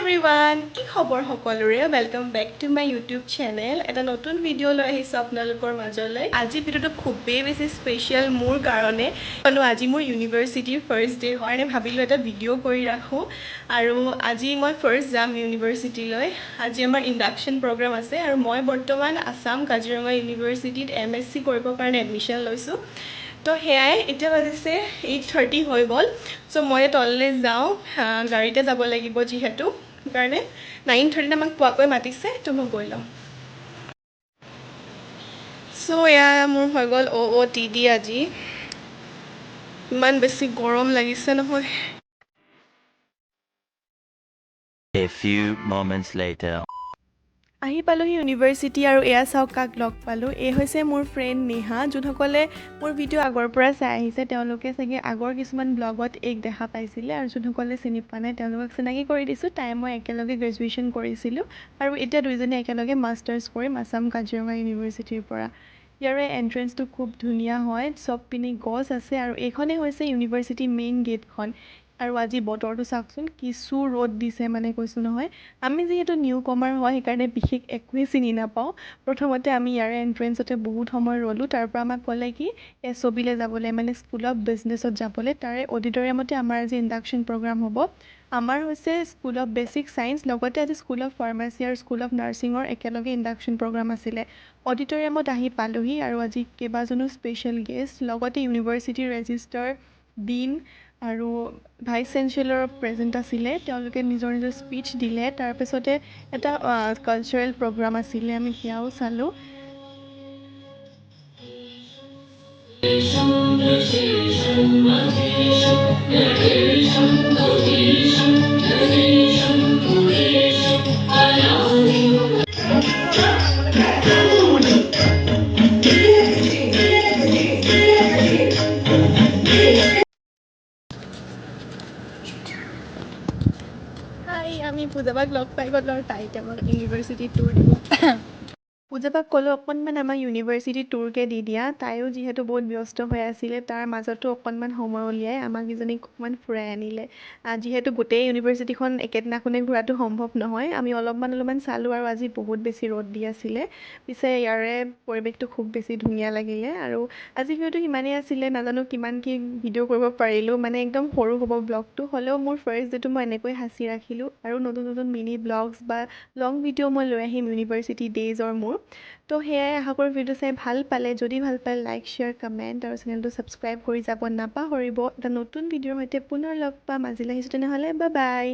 everyone কি খবৰ সকলোৰে welcome back to my YouTube channel এটা নতুন ভিডিঅ' লৈ আহিছোঁ আপোনালোকৰ মাজলৈ আজি ভিডিঅ'টো খুবেই বেছি স্পেচিয়েল মোৰ কাৰণে কিয়নো আজি মোৰ ইউনিভাৰ্চিটিৰ ফাৰ্ষ্ট ডে হয় এনে ভাবিলোঁ এটা ভিডিঅ' কৰি ৰাখোঁ আৰু আজি মই ফাৰ্ষ্ট যাম ইউনিভাৰ্চিটিলৈ আজি আমাৰ ইণ্ডাকশ্যন প্ৰগ্ৰাম আছে আৰু মই বৰ্তমান আসাম কাজিৰঙা ইউনিভাৰ্চিটিত MSc কৰিবৰ কাৰণে এডমিশ্যন লৈছোঁ তো সেয়াই এতিয়া বাজিছে 8:30 হৈ গ'ল সো মই তললৈ যাওঁ গাড়ীতে যাব লাগিব যিহেতু কাৰণে 9:30 আমাক পোৱাকৈ মাতিছে তো মই গৈ লওঁ সো এয়া মোৰ হৈ গ'ল OOTD আজি ইমান বেছি গৰম লাগিছে নহয় A few moments later আহি পালোহি ইউনিভাৰ্চিটি আৰু এয়া চাওক কাক লগ পালোঁ এই হৈছে মোৰ ফ্ৰেণ্ড নেহা যোনসকলে মোৰ ভিডিঅ' আগৰ পৰা চাই আহিছে তেওঁলোকে চাগে আগৰ কিছুমান ব্লগত এইক দেখা পাইছিলে আৰু যোনসকলে চিনি পোৱা নাই তেওঁলোকক চিনাকি কৰি দিছোঁ তাই মই একেলগে গ্ৰেজুৱেশ্যন কৰিছিলোঁ আৰু এতিয়া দুইজনে একেলগে মাষ্টাৰ্ছ কৰিম আসাম কাজিৰঙা ইউনিভাৰ্চিটিৰ পৰা ইয়াৰে এণ্ট্ৰেঞ্চটো খুব ধুনীয়া হয় চব পিনে গছ আছে আৰু এইখনেই হৈছে ইউনিভাৰ্চিটি মেইন গেটখন আৰু আজি বতৰটো চাওকচোন কিছু ৰ'দ দিছে মানে কৈছোঁ নহয় আমি যিহেতু নিউ কমাৰ হয় সেইকাৰণে বিশেষ একোৱেই চিনি নাপাওঁ প্ৰথমতে আমি ইয়াৰে এণ্ট্ৰেঞ্চতে বহুত সময় ৰ'লোঁ তাৰ পৰা আমাক ক'লে কি SOBলৈ যাবলৈ মানে স্কুল অফ বিজনেছত যাবলৈ তাৰে অডিটৰিয়ামতে আমাৰ আজি ইণ্ডাকশ্যন প্ৰগ্ৰাম হ'ব আমাৰ হৈছে স্কুল অফ বেচিক ছায়েন্স লগতে আজি স্কুল অফ ফাৰ্মাচী আৰু স্কুল অফ নাৰ্ছিঙৰ একেলগে ইণ্ডাকশ্যন প্ৰগ্ৰাম আছিলে অডিটৰিয়ামত আহি পালোহি আৰু আজি কেইবাজনো স্পেচিয়েল গেষ্ট লগতে ইউনিভাৰ্চিটিৰ ৰেজিষ্ট্ৰাৰ ডিন আৰু ভাইচ চেঞ্চেলৰৰ প্ৰেজেণ্ট আছিলে তেওঁলোকে নিজৰ নিজৰ স্পীচ দিলে তাৰপিছতে এটা কালচাৰেল প্ৰগ্ৰাম আছিলে আমি সেয়াও চালোঁ হাই আমি পূজাবাক লগ পাই গ'লোঁ আৰু তাই এতিয়া আমাক ইউনিভাৰ্চিটি টুৰ দিব পূজাবাক ক'লোঁ অকণমান আমাক ইউনিভাৰ্চিটি টুৰকে দি দিয়া তাইও যিহেতু বহুত ব্যস্ত হৈ আছিলে তাৰ মাজতো অকণমান সময় উলিয়াই আমাক ইজনীক অকণমান ফুৰাই আনিলে যিহেতু গোটেই ইউনিভাৰ্চিটিখন একেদিনাখনে ঘূৰাটো সম্ভৱ নহয় আমি অলপমান চালোঁ আৰু আজি বহুত বেছি ৰ'দ দি আছিলে পিছে ইয়াৰে পৰিৱেশটো খুব বেছি ধুনীয়া লাগিলে আৰু আজি ভিডিঅ'টো সিমানেই আছিলে নাজানো কিমান কি ভিডিঅ' কৰিব পাৰিলোঁ মানে একদম সৰু হ'ব ব্লগটো হ'লেও মোৰ ফাৰ্ষ্ট ডেটো মই এনেকৈ সাঁচি ৰাখিলোঁ আৰু নতুন মিনি ব্লগছ বা লং ভিডিঅ' মই লৈ আহিম ইউনিভাৰ্চিটি ডেইজৰ মোৰ তো সেয়াই আশা কৰোঁ ভিডিঅ' চাই ভাল পালে যদি ভাল পালে লাইক শ্বেয়াৰ কমেণ্ট আৰু চেনেলটো ছাবস্ক্ৰাইব কৰি যাব নাপাহৰিব এটা নতুন ভিডিঅ'ৰ সৈতে পুনৰ লগ পাম আজিলৈ আহিছোঁ তেনেহ'লে বাই